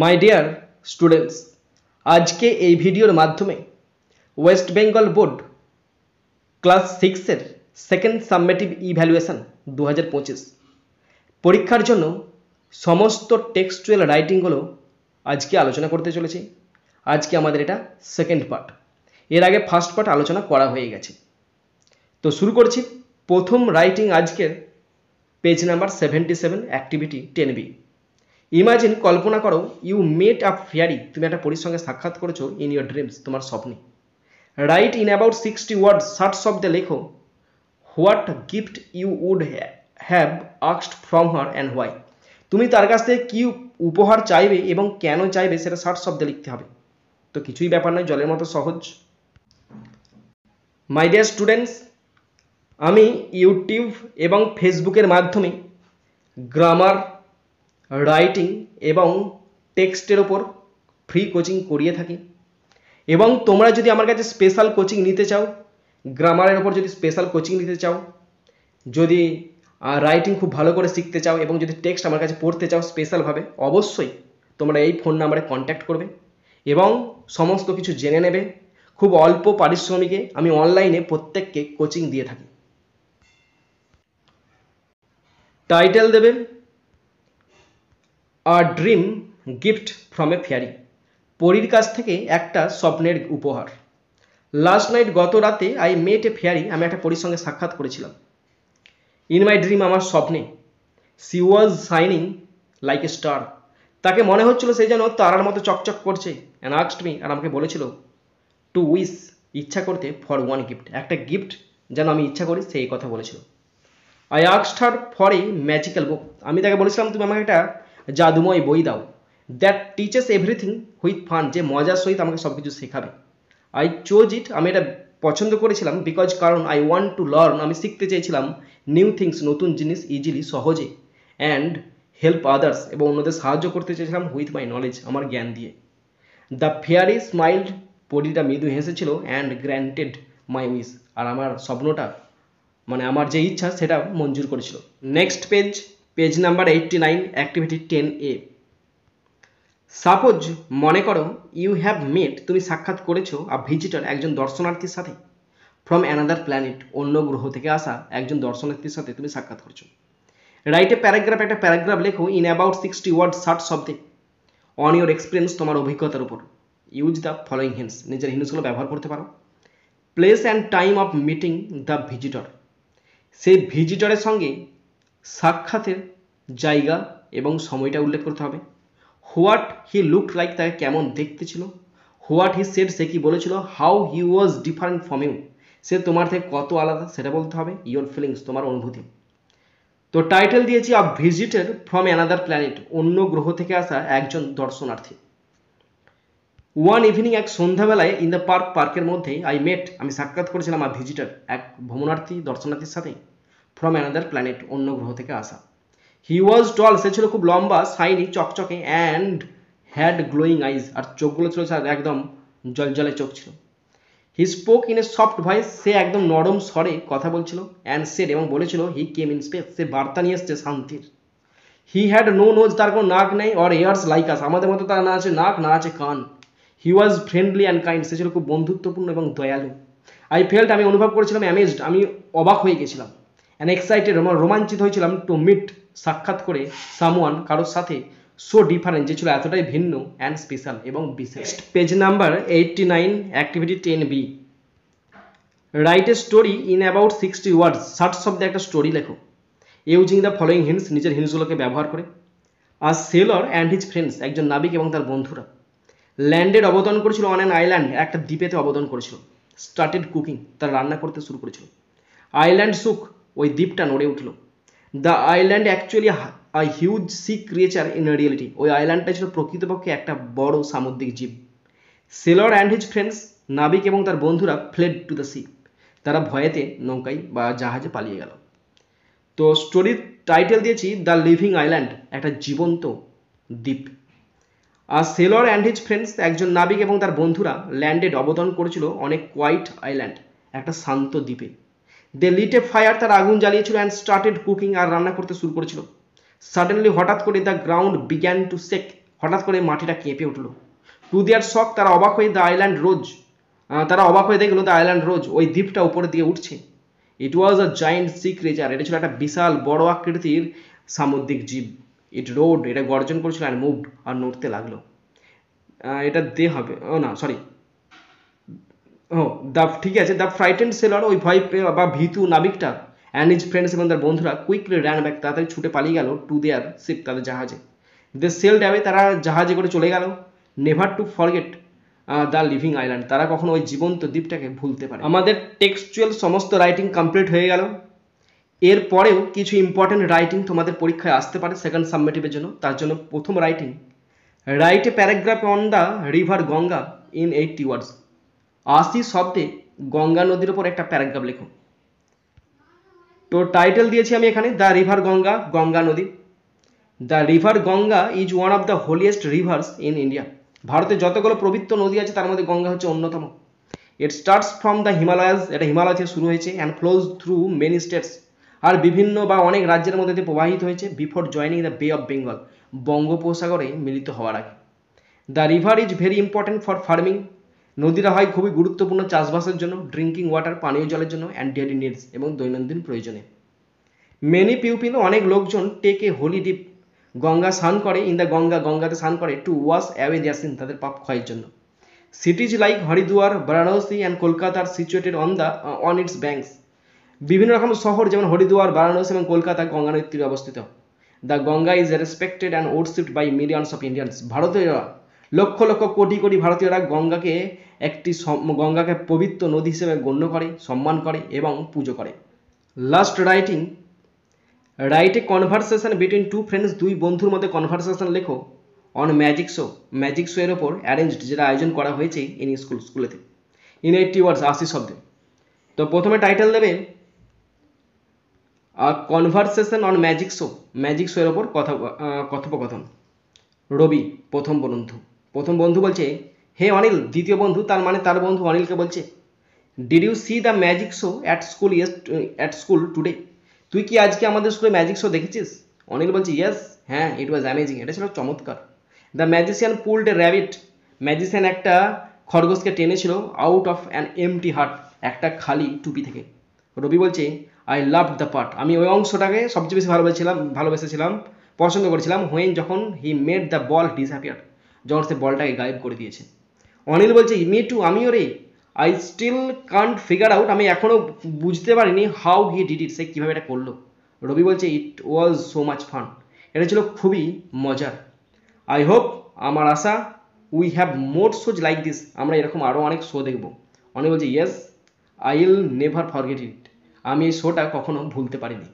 My dear students, আজকে এই ভিডিওর মাধ্যমে ওয়েস্ট বেঙ্গল বোর্ড ক্লাস 6-এর সেকেন্ড সাবমেটিভ ইভ্যালুয়েশন 2025 পরীক্ষার জন্য সমস্ত টেক্সচুয়াল রাইটিংগুলো আজকে আলোচনা করতে চলেছি। আজকে আমাদের এটা সেকেন্ড পার্ট, এর আগে ফার্স্ট পার্ট আলোচনা করা হয়ে গেছে। তো শুরু করছি। প্রথম রাইটিং আজকের page number 77, activity 10B। Imagine, কল্পনা করো, ইউ মেট আ ফেয়ারি, তুমি একটা পরীর সঙ্গে সাক্ষাৎ করেছো ইন ইউর ড্রিমস, তোমার স্বপ্নে। রাইট ইন অ্যাবাউট 60 ওয়ার্ডস, 60 শব্দে লেখো what gift you would have asked from her and why. তুমি তার কাছ থেকে কী উপহার চাইবে এবং কেন চাইবে সেটা 60 শব্দে লিখতে হবে। তো কিছুই ব্যাপার নয়, জলের মতো সহজ। মাই ডিয়ার স্টুডেন্টস, আমি ইউটিউব এবং ফেসবুকের মাধ্যমে গ্রামার, রাইটিং এবং টেক্সটের ওপর ফ্রি কোচিং করিয়ে থাকি। এবং তোমরা যদি আমার কাছে স্পেশাল কোচিং নিতে চাও, গ্রামারের ওপর যদি স্পেশাল কোচিং নিতে চাও, যদি রাইটিং খুব ভালো করে শিখতে চাও এবং যদি টেক্সট আমার কাছে পড়তে চাও স্পেশালভাবে, অবশ্যই তোমরা এই ফোন নাম্বারে কন্ট্যাক্ট করবে এবং সমস্ত কিছু জেনে নেবে। খুব অল্প পারিশ্রমিকে আমি অনলাইনে প্রত্যেককে কোচিং দিয়ে থাকি। টাইটেল দেবে a dream gift from a fairy, পরীর কাছ থেকে একটা স্বপ্নের উপহার। লাস্ট নাইট, গত রাতে, আই মেট এ ফেয়ারি, আমি একটা পরীর সঙ্গে সাক্ষাৎ করেছিলাম। ইন মাই ড্রিম, আমার স্বপ্নে। C was shining like a star, তাকে মনে হচ্ছিল সে যেন তারার মতো চকচক করছে। অ্যান্ড আস্কড মি, আর আমাকে বলেছিল টু উইশ, ইচ্ছা করতে, ফর ওয়ান গিফট, একটা গিফট যেন আমি ইচ্ছা করি, সেই কথা বলেছিল। I asked her for a magical book, আমি তাকে বলেছিলাম তুমি আমাকে একটা জাদুময় বই দাও। That teaches everything with fun, যে মজার সহিত আমাকে সব কিছু শেখাবে। আই চোজ ইট, আমি এটা পছন্দ করেছিলাম, বিকজ কারণ আই ওয়ান্ট টু লার্ন, আমি শিখতে চেয়েছিলাম নিউ থিংস, নতুন জিনিস, ইজিলি, সহজে, অ্যান্ড হেল্প আদার্স, এবং অন্যদের সাহায্য করতে চেয়েছিলাম উইথ মাই নলেজ, আমার জ্ঞান দিয়ে। দ্য ফেয়ারি স্মাইল্ড, পরীটা মৃদু হেসেছিল, অ্যান্ড গ্র্যান্টেড মাই উইশ, আর আমার স্বপ্নটা, মানে আমার যে ইচ্ছা, সেটা মঞ্জুর করেছিল। Next page, page number 89, activity 10A। Suppose, মনে করো, ইউ হ্যাভ মেট, তুমি সাক্ষাৎ করেছো, আ ভিজিটর, একজন দর্শনার্থীর সাথে, ফ্রম অ্যানাদার প্ল্যানেট, অন্য গ্রহ থেকে আসা একজন দর্শনার্থীর সাথে তুমি সাক্ষাৎ করছো। রাইট এ প্যারাগ্রাফ, একটা প্যারাগ্রাফ লেখো ইন অ্যাবাউট 60 ওয়ার্ড, 60 শব্দে, অন ইউর এক্সপিরিয়েন্স, তোমার অভিজ্ঞতার উপর। ইউজ দ্য ফলোয়িং হিন্টস, নিজের হিন্টসগুলো ব্যবহার করতে পারো। Place and time of meeting the visitor, সেই ভিজিটরের সঙ্গে সাক্ষাতের জায়গা এবং সময়টা উল্লেখ করতে হবে। হোয়াট হি লুকড লাইক, তাকে কেমন দেখতে ছিল। হোয়াট হি সেড, সে কি বলেছিল। How he was different from you, সে তোমার থেকে কত আলাদা সেটা বলতে হবে। ইয়োর ফিলিংস, তোমার অনুভূতি। তো টাইটেল দিয়েছি আ ভিজিটর ফ্রম অ্যানাদার প্ল্যানেট, অন্য গ্রহ থেকে আসা একজন দর্শনার্থী। ওয়ান ইভিনিং, এক সন্ধ্যাবেলায়, ইন দ্য পার্ক, পার্কের মধ্যে, আই মেট, আমি সাক্ষাৎ করেছিলাম, আ ভিজিটর, এক ভ্রমণার্থী, দর্শনার্থীর সাথে, ফ্রম অ্যানাদার প্ল্যানেট, অন্য গ্রহ থেকে আসা। হি ওয়াজ টল, সে ছিল খুব লম্বা, শাইনি, চকচকে, অ্যান্ড হ্যাড গ্লোয়িং আইজ, আর চোখগুলো ছিল একদম জলজলে চোখ ছিল। He spoke in a soft voice, সে একদম নরম স্বরে কথা বলছিল। অ্যান্ড সেড, এবং বলেছিল, হি কেম ইন স্পেস, সে বার্তা নিয়ে এসছে শান্তির। হি হ্যাড নো নোজ, তার কোনো নাক নেই, অর এয়ার্স লাইক আস, আমাদের মতো তার না আছে নাক, না আছে কান। হি ওয়াজ ফ্রেন্ডলি অ্যান্ড কাইন্ড, সে ছিল খুব বন্ধুত্বপূর্ণ এবং দয়ালু। আই ফেল্ট, আমি অনুভব করেছিলাম, অ্যামেজড, আমি অবাক হয়ে গেছিলাম। অ্যান্ড এক্সাইটেড, রোমাঞ্চিত হয়েছিলাম, টু মিট, সাক্ষাৎ করে, সামওয়ান, কারোর সাথে, সো ডিফারেন্ট, যে ছিল এতটাই ভিন্ন, অ্যান্ড স্পেশাল, এবং বিশেষ। Page number 89, activity 10B। Write a story in about 60 ওয়ার্ডস, 60 শব্দে একটা স্টোরি লেখো, ইউজিং দ্য ফলোয়িং হিন্টস, নিজের হিন্টসগুলোকে ব্যবহার করে। আ সেলর অ্যান্ড হিজ ফ্রেন্ডস, একজন নাবিক এবং তার বন্ধুরা, ল্যান্ডেড, অবতরণ করেছিল, অন অ্যান আইল্যান্ড, একটা দ্বীপেতে অবতরণ করেছিল। স্টার্টেড কুকিং, তারা রান্না করতে শুরু করেছিল। আইল্যান্ড সুক, ওই দ্বীপটা নড়ে উঠল। The island actually a huge sea creature in reality, ওই আইল্যান্ডটা ছিল প্রকৃতপক্ষে একটা বড় সামুদ্রিক জীব। সেলর অ্যান্ড হিজ ফ্রেন্ডস, নাবিক এবং তার বন্ধুরা, ফ্লেড টু দ্য সি, তারা ভয়েতে নৌকায় বা জাহাজে পালিয়ে গেল। তো স্টোরির টাইটেল দিয়েছি দ্য লিভিং আইল্যান্ড, একটা জীবন্ত দ্বীপ। আর সেলর অ্যান্ড হিজ ফ্রেন্ডস, একজন নাবিক এবং তার বন্ধুরা, ল্যান্ডেড, অবতরণ করেছিল, অনেক কোয়াইট আইল্যান্ড, একটা শান্ত দ্বীপে। দে লিট এ ফায়ার, তারা আগুন জ্বালিয়েছিল, অ্যান্ড স্টার্টেড কুকিং, আর রান্না করতে শুরু করেছিল। সাডেনলি, হঠাৎ করে, the ground began to shake, হঠাৎ করে মাটিটা কেঁপে উঠলো। টু দেয়ার শক, তারা অবাক হয়ে দেখলো দ্য আইল্যান্ড রোজ, ওই দ্বীপটা উপরের দিকে উঠছে। ইট ওয়াজ আ জায়েন্ট সি ক্রিয়েচার, এটা ছিল একটা বিশাল বড় আকৃতির সামুদ্রিক জীব। ইট রোড, এটা গর্জন করেছিল, অ্যান্ড মুভড, আর নড়তে লাগলো। এটা দে হবে, ও না সরি, ও ঠিক আছে, দ্য ফ্রাইটেন্ড সেলর, ওই ভয় বা ভীতু নাবিকটা, অ্যান্ড হিজ ফ্রেন্ডস এবং তার বন্ধুরা কুইকলি র্যান ব্যাক, তাড়াতাড়ি ছুটে পালিয়ে গেল টু দেয়ার শিপ, তাদের জাহাজে। দে সেলড অ্যাওয়ে, তারা জাহাজে করে চলে গেল। Never two forget the living island, তারা কখনো ওই জীবন্ত দ্বীপটাকে ভুলতে পারে। আমাদের টেক্সচুয়াল সমস্ত রাইটিং কমপ্লিট হয়ে গেল। এরপরেও কিছু ইম্পর্টেন্ট রাইটিং তোমাদের পরীক্ষায় আসতে পারে সেকেন্ড সাবমিটিভের জন্য। তার জন্য প্রথম writing, write a paragraph on the river Ganga in 80 ওয়ার্ডস, 80 শব্দে গঙ্গা নদীর ওপর একটা প্যারাগ্রাফ লেখো। তো টাইটেল দিয়েছি আমি এখানে, দ্য রিভার গঙ্গা, গঙ্গা নদী। The river Ganga is one of the holiest rivers in India, ভারতের যতগুলো পবিত্র নদী আছে তার মধ্যে গঙ্গা হচ্ছে অন্যতম। It starts from the Himalayas, এটা হিমালয় থেকে শুরু হয়েছে, and flows through many states, আর বিভিন্ন বা অনেক রাজ্যের মধ্যে দিয়ে প্রবাহিত হয়েছে, before joining the bay of Bengal, বঙ্গোপসাগরে মিলিত হওয়ার আগে। The river is very important for farming, নদীটা হয় খুবই গুরুত্বপূর্ণ চাষবাসের জন্য, ড্রিঙ্কিং ওয়াটার, পানীয় জলের জন্য, অ্যান্ড ডেইলি নিডস, এবং দৈনন্দিন প্রয়োজনে। মেনি পিউপিল, অনেক লোকজন, take a holy dip, Ganga স্নান করে, ইন দ্য গঙ্গা, গঙ্গাতে স্নান করে, to wash away their sin, তাদের পাপ ক্ষয়ের জন্য। Cities like Haridwar, Varanasi and Kolkata are situated on its banks, বিভিন্ন রকম শহর যেমন হরিদ্বার, বারাণসী এবং কলকাতা গঙ্গা নদীর তীরে অবস্থিত। The Ganga is respected and worshipped by millions of Indians, ভারতীয়রা, লক্ষ লক্ষ কোটি কোটি ভারতীয়রা গঙ্গাকে পবিত্র নদী হিসেবে গণ্য করে, সম্মান করে এবং পুজো করে। Last writing, write a conversation between two friends, দুই বন্ধুর মধ্যে কনভারসেশন লেখো, on magic show, magic show এর ওপর অ্যারেঞ্জড, যেটা আয়োজন করা হয়েছে ইন স্কুলেতে, ইন 80 ওয়ার্ডস, 80 শব্দে। তো প্রথমে টাইটেল দেবে conversation on magic show, magic show এর ওপর কথোপকথন। রবি প্রথম বন্ধু বলছে, হে অনিল, দ্বিতীয় বন্ধু, তার মানে তার বন্ধু অনিলকে বলছে, did you see the magic show at school today, তুই কি আজকে আমাদের স্কুলে ম্যাজিক শো দেখেছিস? অনিল বলছে, ইয়েস, হ্যাঁ, ইট ওয়াজ অ্যামেজিং, এটা ছিল চমৎকার। The magician pulled a rabbit, magician একটা খরগোশকে টেনেছিল, out of an empty hat, একটা খালি টুপি থেকে। রবি বলছে, আই লাভ দ্য পার্ট, আমি ওই অংশটাকে সবচেয়ে বেশি ভালোবেসেছিলাম, পছন্দ করেছিলাম, যখন he made the ball disappear, যখন সে বলটাকে গায়েব করে দিয়েছে। অনিল বলছে, মি টু, আমিও রে, I still can't figure out, আমি এখনও বুঝতে পারিনি হাউ হি ডিড ইট, সে কীভাবে এটা করলো। রবি বলছে, it was so much fun, এটা ছিল খুবই মজার। আই হোপ, আমার আশা, we have more shows like this, আমরা এরকম আরও অনেক শো দেখবো। অনিল বলছে, yes, I will never forget it, আমি এই শোটা কখনো ভুলতে পারিনি।